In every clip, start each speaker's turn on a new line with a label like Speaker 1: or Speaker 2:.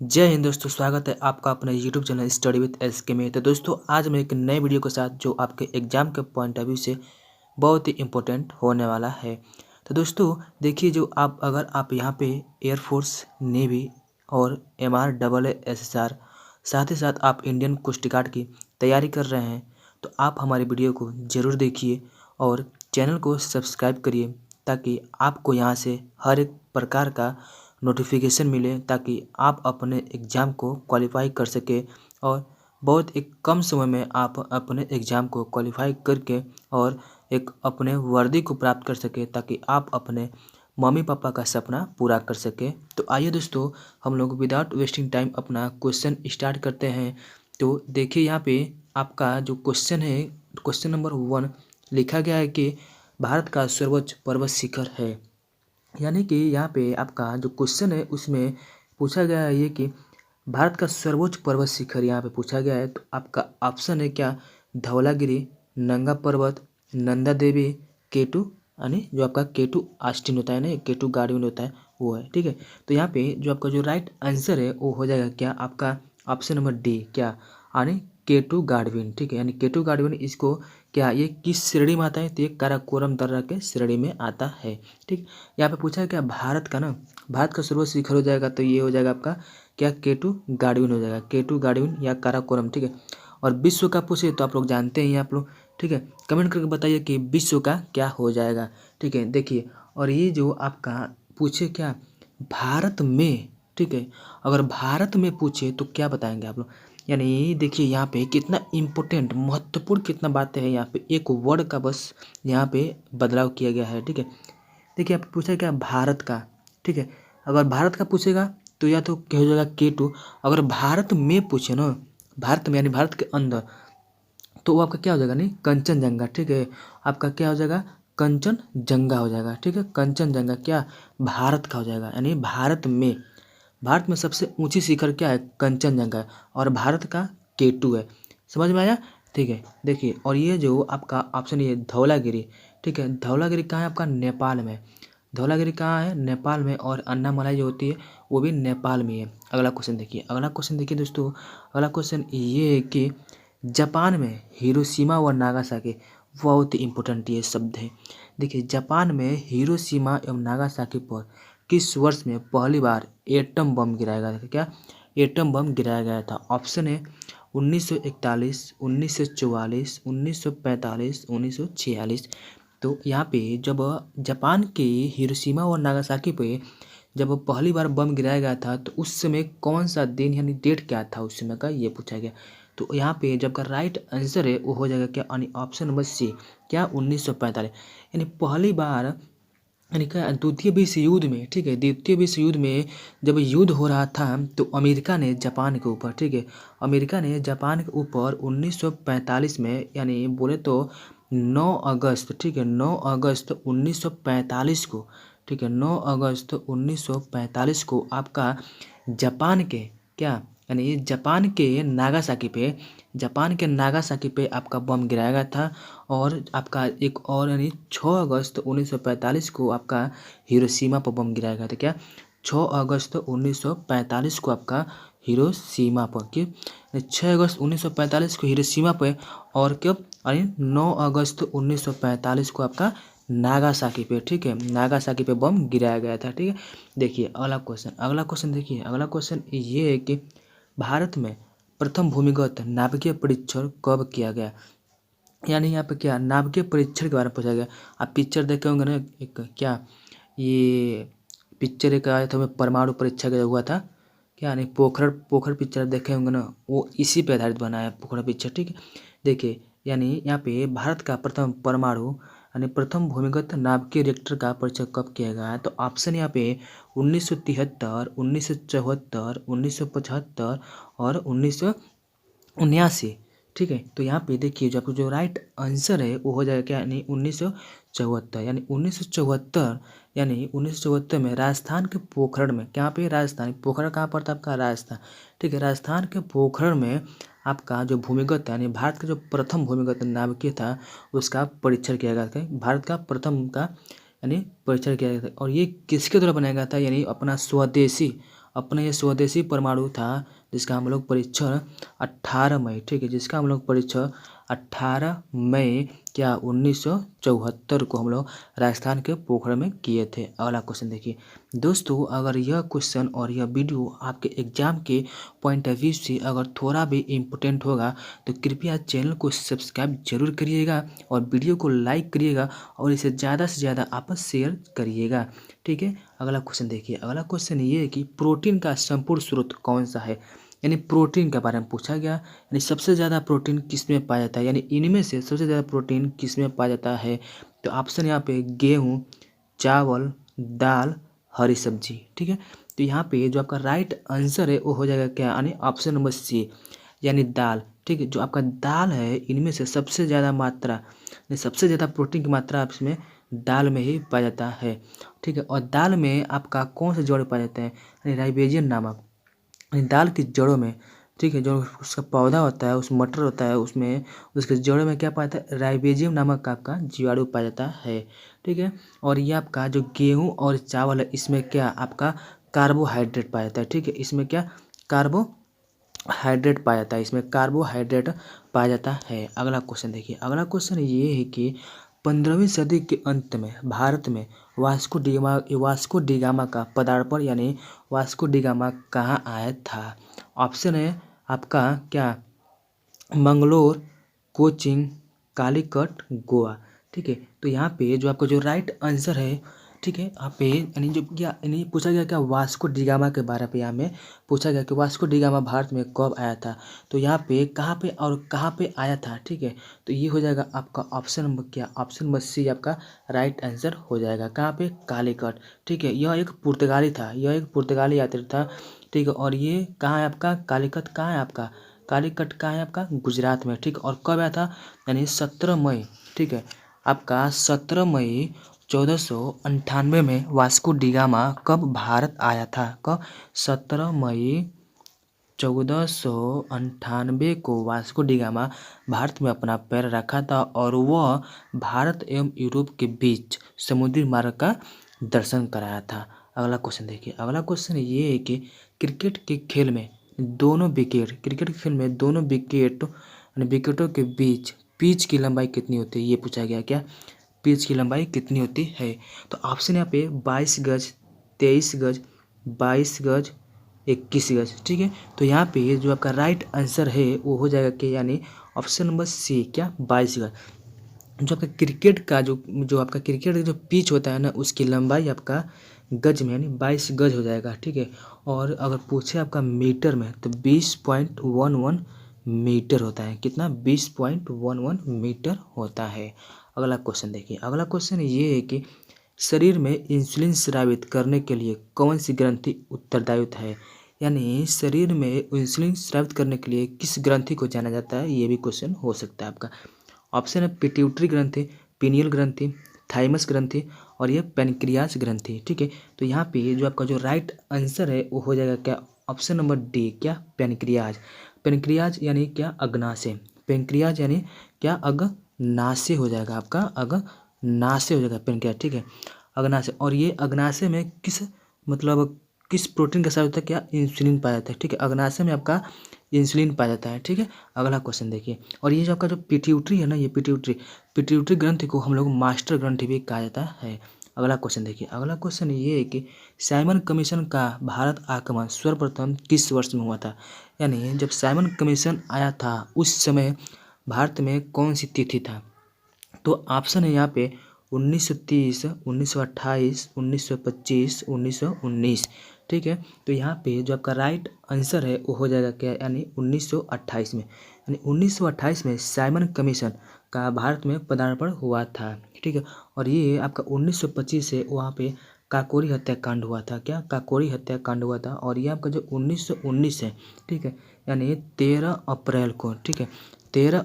Speaker 1: जय हिंद दोस्तों, स्वागत है आपका अपने YouTube channel study with SK में। तो दोस्तों आज मैं एक नए वीडियो के साथ जो आपके एग्जाम के पॉइंट ऑफ व्यू से बहुत ही इम्पोर्टेंट होने वाला है। तो दोस्तों देखिए, जो अगर आप यहाँ पे एयरफोर्स, नेवी और MRSSR साथ ही साथ आप इंडियन कोस्ट गार्ड की तैयारी कर रहे हैं तो आप हमारे वीडियो को ज़रूर देखिए और चैनल को सब्सक्राइब करिए ताकि आपको यहाँ से हर एक प्रकार का नोटिफिकेशन मिले, ताकि आप अपने एग्ज़ाम को क्वालिफाई कर सके और बहुत एक कम समय में आप अपने एग्ज़ाम को क्वालिफाई करके और एक अपने वर्दी को प्राप्त कर सके, ताकि आप अपने मम्मी पापा का सपना पूरा कर सके। तो आइए दोस्तों, हम लोग विदाउट वेस्टिंग टाइम अपना क्वेश्चन स्टार्ट करते हैं। तो देखिए यहाँ पे आपका जो क्वेश्चन है, क्वेश्चन नंबर 1 लिखा गया है कि भारत का सर्वोच्च पर्वत शिखर है। यानी कि यहाँ पे आपका जो क्वेश्चन है उसमें पूछा गया है ये कि भारत का सर्वोच्च पर्वत शिखर यहाँ पे पूछा गया है। तो आपका ऑप्शन है क्या, धौलागिरी, नंगा पर्वत, नंदा देवी, केटू, यानी जो आपका केटू आस्टिन होता है ना, केटू गार्डविन होता है वो है। ठीक है, तो यहाँ पे जो आपका जो राइट आंसर है वो हो जाएगा क्या, आपका ऑप्शन नंबर डी, क्या यानी केटू गार्डविन। ठीक है, यानी केटू गार्डविन इसको क्या, ये किस श्रेणी में आता है, तो ये काराकोरम दर्रा के श्रेणी में आता है। ठीक, यहाँ पे पूछा है क्या भारत का ना, भारत का सर्वोच्च शिखर हो जाएगा तो ये हो जाएगा आपका क्या, केटू गार्डविन हो जाएगा, केटू गार्डविन या काराकोरम। ठीक है, और विश्व का पूछे तो आप लोग जानते हैं आप लोग। ठीक है, कमेंट करके बताइए कि विश्व का क्या हो जाएगा। ठीक है, देखिए, और ये जो आपका पूछे क्या भारत में, ठीक है, अगर भारत में पूछे तो क्या बताएंगे आप लोग। यानी देखिए यहाँ पे कितना इम्पोर्टेंट महत्वपूर्ण कितना बातें हैं, यहाँ पे एक वर्ड का बस यहाँ पे बदलाव किया गया है। ठीक है, देखिए आप पूछा क्या भारत का। ठीक है, अगर भारत का पूछेगा तो या तो क्या हो जाएगा केटू, अगर भारत में पूछे ना, भारत में यानी भारत के अंदर, तो वो आपका क्या हो जाएगा, नहीं कंचनजंगा। ठीक है, आपका क्या हो जाएगा, कंचनजंगा हो जाएगा। ठीक है, कंचनजंगा क्या भारत का हो जाएगा, यानी भारत में सबसे ऊंची शिखर क्या है, कंचनजंगा है, और भारत का केटू है। समझ में आया। ठीक है, देखिए, और ये जो आपका ऑप्शन ये धौलागिरी, ठीक है, धौलागिरी कहाँ है, आपका नेपाल में। धौलागिरी कहाँ है, नेपाल में, और अन्नामलाई जो होती है वो भी नेपाल में है। अगला क्वेश्चन देखिए, अगला क्वेश्चन देखिए दोस्तों, अगला क्वेश्चन ये है कि जापान में हिरोशिमा व नागासाकी, बहुत ही इम्पोर्टेंट ये शब्द है। देखिए, जापान में हिरोशिमा एवं नागासाकी पर किस वर्ष में पहली बार एटम बम गिराया गया था, क्या एटम बम गिराया गया था। ऑप्शन है 1941, 1944, 1945, 1946। तो यहाँ पे जब जापान के हिरोशिमा और नागासाकी पे जब पहली बार बम गिराया गया था तो उस समय कौन सा दिन यानी डेट क्या था उस समय का, ये पूछा गया। तो यहाँ पे जब का राइट आंसर है वो हो जाएगा क्या, यानी ऑप्शन नंबर सी, क्या 1945। यानी पहली बार, यानी क्या द्वितीय विश्व युद्ध में, ठीक है, द्वितीय विश्व युद्ध में जब युद्ध हो रहा था तो अमेरिका ने जापान के ऊपर, ठीक है, अमेरिका ने जापान के ऊपर 1945 में, यानी बोले तो 9 अगस्त, ठीक है, 9 अगस्त 1945 को, ठीक है, 9 अगस्त 1945 को आपका जापान के क्या, यानी जापान के नागासाकी पे आपका बम गिराया गया था। और आपका एक और यानी 6 अगस्त 1945 को आपका हिरोशिमा पर बम गिराया गया था, क्या 6 अगस्त 1945 को आपका हिरोशिमा पर, कि 6 अगस्त 1945 को हिरोशिमा पे, और कब, यानी 9 अगस्त 1945 को आपका नागासाकी पे, ठीक है, नागासाकी पे बम गिराया गया था। ठीक है, देखिए अगला क्वेश्चन देखिए, अगला क्वेश्चन ये है कि भारत में प्रथम भूमिगत नाभिकीय परीक्षण कब किया गया। यानी यहाँ पे क्या नाभिकीय परीक्षण के बारे में पूछा गया। आप पिक्चर देखे होंगे ना, एक क्या ये पिक्चर एक आया था, परमाणु परीक्षा का हुआ था, क्या यानी पोखर पिक्चर देखे होंगे ना, वो इसी पे आधारित बना है पोखर पिक्चर। ठीक है, देखिए, यानी यहाँ पे भारत का प्रथम परमाणु यानी प्रथम भूमिगत नाभिकीय रिएक्टर का परीक्षण कब किया गया है। तो ऑप्शन यहाँ पे 1973, 1974, 1975 और 1979। ठीक है, तो यहाँ पे देखिए जो आपको जो राइट आंसर है वो हो जाएगा क्या, यानी 1974, यानी 1974, यानी 1974 में राजस्थान के पोखरण में, क्या पे राजस्थान, पोखरण कहाँ पड़ता है आपका, राजस्थान। ठीक है, राजस्थान के पोखरण में आपका जो भूमिगत यानी भारत का जो प्रथम भूमिगत नाभिकीय था उसका परीक्षण किया गया था। भारत का प्रथम का यानी परीक्षण किया गया था, और ये किसके द्वारा बनाया गया था, यानी अपना अपना ये स्वदेशी परमाणु था जिसका हम लोग परीक्षण 18 मई, ठीक है, जिसका हम लोग परीक्षण 18 मई क्या 1974 को हम लोग राजस्थान के पोखरण में किए थे। अगला क्वेश्चन देखिए दोस्तों, अगर यह क्वेश्चन और यह वीडियो आपके एग्जाम के पॉइंट ऑफ व्यू से अगर थोड़ा भी इम्पोर्टेंट होगा तो कृपया चैनल को सब्सक्राइब जरूर करिएगा और वीडियो को लाइक करिएगा और इसे ज़्यादा से ज़्यादा आप शेयर करिएगा, ठीक है। अगला क्वेश्चन देखिए, अगला क्वेश्चन ये है कि प्रोटीन का संपूर्ण स्रोत कौन सा है, यानी प्रोटीन के बारे में पूछा गया, यानी सबसे ज़्यादा प्रोटीन किस में पाया जाता है, यानी इनमें से सबसे ज़्यादा प्रोटीन किस में पाया जाता है। तो ऑप्शन यहाँ पे गेहूँ, चावल, दाल, हरी सब्जी, ठीक है। तो यहाँ पे जो आपका राइट आंसर है वो हो जाएगा क्या, यानी ऑप्शन नंबर सी, यानी दाल, ठीक है। जो आपका दाल है इनमें से सबसे ज़्यादा मात्रा, यानी सबसे ज़्यादा प्रोटीन की मात्रा आप इसमें दाल में ही पाया जाता है, ठीक है। और दाल में आपका कौन से जड़ पाए जाते हैं, यानी राइबोसोम नामक, दाल की जड़ों में, ठीक है, जो उसका पौधा होता है, उस मटर होता है, उसमें उसके जड़ों में क्या पाया जाता है, राइबोसोम नामक का आपका जीवाणु पाया जाता है, ठीक है। और ये आपका जो गेहूं और चावल है इसमें क्या आपका कार्बोहाइड्रेट पाया जाता है, ठीक है, इसमें क्या कार्बोहाइड्रेट पाया जाता है, इसमें कार्बोहाइड्रेट पाया जाता है। अगला क्वेश्चन देखिए, अगला क्वेश्चन ये है कि 15वीं सदी के अंत में भारत में वास्को डी गामा का पदार्पण, यानी वास्को डी गामा कहाँ आया था। ऑप्शन है आपका क्या, मंगलोर, कोचिन, कालीकट, गोवा, ठीक है। तो यहाँ पे जो आपका जो राइट आंसर है, ठीक है, यहाँ पे यानी जो क्या यानी पूछा गया क्या वास्को डी गामा के बारे में, यहाँ में पूछा गया कि वास्को डी गामा भारत में कब आया था। तो यहाँ पे कहाँ पे और कहाँ पे आया था, ठीक है। तो ये हो जाएगा आपका ऑप्शन नंबर क्या, ऑप्शन नंबर सी आपका राइट आंसर हो जाएगा। कहाँ पे, कालीकट, ठीक है। यह एक पुर्तगाली था, यह एक पुर्तगाली यात्री था, ठीक है। और ये कहाँ है आपका, कालीकट कहाँ है आपका, कालीकट कहाँ है आपका, गुजरात में, ठीक। और कब आया था, यानी 17 मई, ठीक है, आपका 17 मई 1498 में वास्को डी गामा कब भारत आया था, कब, 17 मई 1498 को वास्को डी गामा भारत में अपना पैर रखा था और वह भारत एवं यूरोप के बीच समुद्री मार्ग का दर्शन कराया था। अगला क्वेश्चन देखिए, अगला क्वेश्चन ये है कि क्रिकेट के खेल में दोनों विकेट, क्रिकेट के खेल में दोनों विकेट यानी विकेटों के बीच पिच की लंबाई कितनी होती है, ये पूछा गया क्या, पिच की लंबाई कितनी होती है। तो ऑप्शन यहाँ पे 22 गज, 23 गज, 22 गज, 21 गज, ठीक है। तो यहाँ पे जो आपका राइट आंसर है वो हो जाएगा कि यानी ऑप्शन नंबर सी क्या, 22 गज। जो आपका क्रिकेट का जो आपका क्रिकेट का जो पिच होता है ना उसकी लंबाई आपका गज में यानी 22 गज हो जाएगा, ठीक है। और अगर पूछे आपका मीटर में तो 20.11 मीटर होता है, कितना, 20.11 मीटर होता है। अगला क्वेश्चन देखिए, अगला क्वेश्चन ये है कि शरीर में इंसुलिन स्रावित करने के लिए कौन सी ग्रंथि उत्तरदायी है, यानी शरीर में इंसुलिन स्रावित करने के लिए किस ग्रंथि को जाना जाता है, ये भी क्वेश्चन हो सकता है आपका। ऑप्शन है पिट्यूटरी ग्रंथि, पीनियल ग्रंथि, थाइमस ग्रंथि और ये पेनक्रियास ग्रंथि, ठीक है। तो यहाँ पे जो आपका जो राइट आंसर है वो हो जाएगा क्या, ऑप्शन नंबर डी क्या, पेनक्रियाज। पेनक्रियाज यानी क्या, अग्नाशय, पेनक्रियाज यानी क्या, अग्नाशय हो जाएगा आपका, अग्नाशय हो जाएगा पेनक्रियाज, ठीक है, अग्नाशय। और ये अग्नाशय में किस मतलब किस प्रोटीन के साथ होता है, क्या, इंसुलिन पाया जाता है, ठीक है, अग्नाशय में आपका इंसुलिन पाया जाता है, ठीक है। अगला क्वेश्चन देखिए, और ये जो आपका जो पिट्यूटरी है ना, ये पिट्यूटरी ग्रंथि को हम लोग मास्टर ग्रंथि भी कहा जाता है। अगला क्वेश्चन देखिए, अगला क्वेश्चन ये है कि साइमन कमीशन का भारत आगमन सर्वप्रथम किस वर्ष में हुआ था, यानी जब साइमन कमीशन आया था उस समय भारत में कौन सी तिथि था। तो ऑप्शन है यहाँ पे 1930, 1928, 1925, 1919, ठीक है। तो यहाँ पे जो आपका राइट आंसर है वो हो जाएगा क्या, यानी 1928 में, यानी 1928 में साइमन कमीशन का भारत में पदार्पण हुआ था, ठीक है। और ये आपका 1925 से वहाँ पे काकोरी हत्याकांड हुआ था, क्या, काकोरी हत्याकांड हुआ था। और ये आपका जो 1919 है, ठीक है, यानी 13 अप्रैल को, ठीक है, 13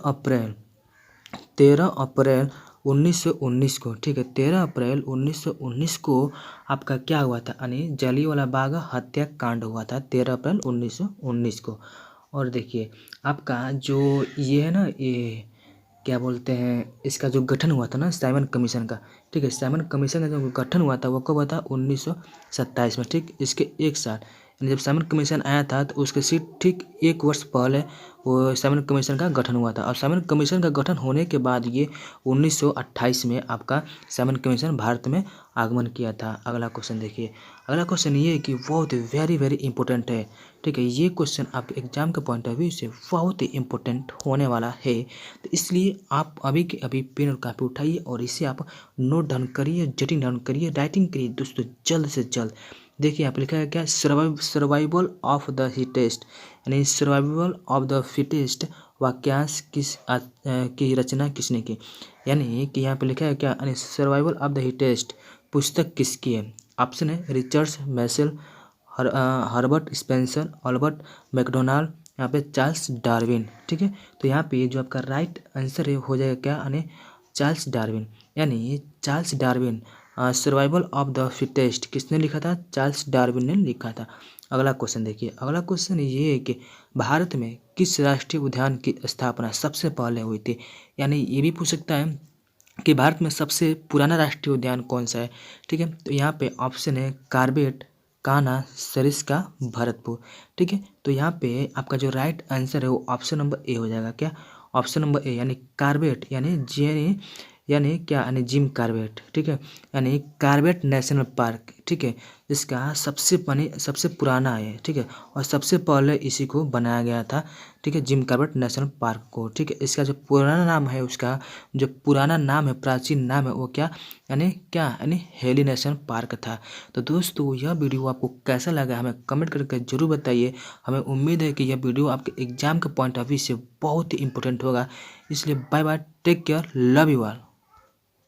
Speaker 1: अप्रैल 1919 को, ठीक है, 13 अप्रैल 1919 को आपका क्या हुआ था, यानी जलियांवाला बाग हत्याकांड हुआ था 13 अप्रैल 1919 को। और देखिए आपका जो ये है ना, ये क्या बोलते हैं, इसका जो गठन हुआ था ना साइमन कमीशन का, ठीक है, साइमन कमीशन का जो गठन हुआ था वो कब हुआ था, 1927 में, ठीक। इसके एक साल यानी जब साइमन कमीशन आया था तो उसके ठीक 1 वर्ष पहले वो साइमन कमीशन का गठन हुआ था। और साइमन कमीशन का गठन होने के बाद ये 1928 में आपका साइमन कमीशन भारत में आगमन किया था। अगला क्वेश्चन देखिए, अगला क्वेश्चन ये है कि बहुत वेरी वेरी इंपॉर्टेंट है। ठीक है, ये क्वेश्चन आपके एग्जाम के पॉइंट ऑफ व्यू से बहुत ही इंपॉर्टेंट होने वाला है, तो इसलिए आप अभी के अभी पेन और कापी उठाइए और इसे आप नोट डाउन करिए, जटिंग डाउन करिए, राइटिंग करिए दोस्तों जल्द से जल्द। देखिए यहाँ पे लिखा है क्या, सर्वाइवल ऑफ द हिटेस्ट, यानी सर्वाइवल ऑफ द फिटेस्ट वाक्यांश की रचना किसने की। यानी कि यहाँ पे लिखा है क्या, यानी सर्वाइवल ऑफ द हिटेस्ट पुस्तक किसकी है। ऑप्शन है Richard मैसेल, Herbert Spencer, Albert McDonald, यहाँ पे चार्ल्स डार्विन। ठीक है, तो यहाँ पे जो आपका राइट आंसर है हो जाएगा क्या, यानी चार्ल्स डार्विन। यानी Charles Darwin survival of the fittest किसने लिखा था, चार्ल्स डार्विन ने लिखा था। अगला क्वेश्चन देखिए, अगला क्वेश्चन ये है कि भारत में किस राष्ट्रीय उद्यान की स्थापना सबसे पहले हुई थी। यानी ये भी पूछ सकता है कि भारत में सबसे पुराना राष्ट्रीय उद्यान कौन सा है। ठीक है, तो यहाँ पे ऑप्शन है कार्बेट, कान्हा, सरिस्का, भरतपुर। ठीक है, तो यहाँ पे आपका जो राइट आंसर है वो ऑप्शन नंबर ए हो जाएगा। क्या, ऑप्शन नंबर ए यानी कार्बेट, यानी क्या, यानी जिम कार्बेट। ठीक है, यानी कार्बेट नेशनल पार्क। ठीक है, इसका सबसे पुराना है। ठीक है, और सबसे पहले इसी को बनाया गया था। ठीक है, जिम कार्बेट नेशनल पार्क को। ठीक है, इसका जो पुराना नाम है, उसका जो पुराना नाम है, प्राचीन नाम है वो क्या, यानी हेली नेशनल पार्क था। तो दोस्तों यह वीडियो आपको कैसा लगा हमें कमेंट करके जरूर बताइए। हमें उम्मीद है कि यह वीडियो आपके एग्जाम के पॉइंट ऑफ व्यू से बहुत ही इंपॉर्टेंट होगा। इसलिए bye bye, take care, love you all.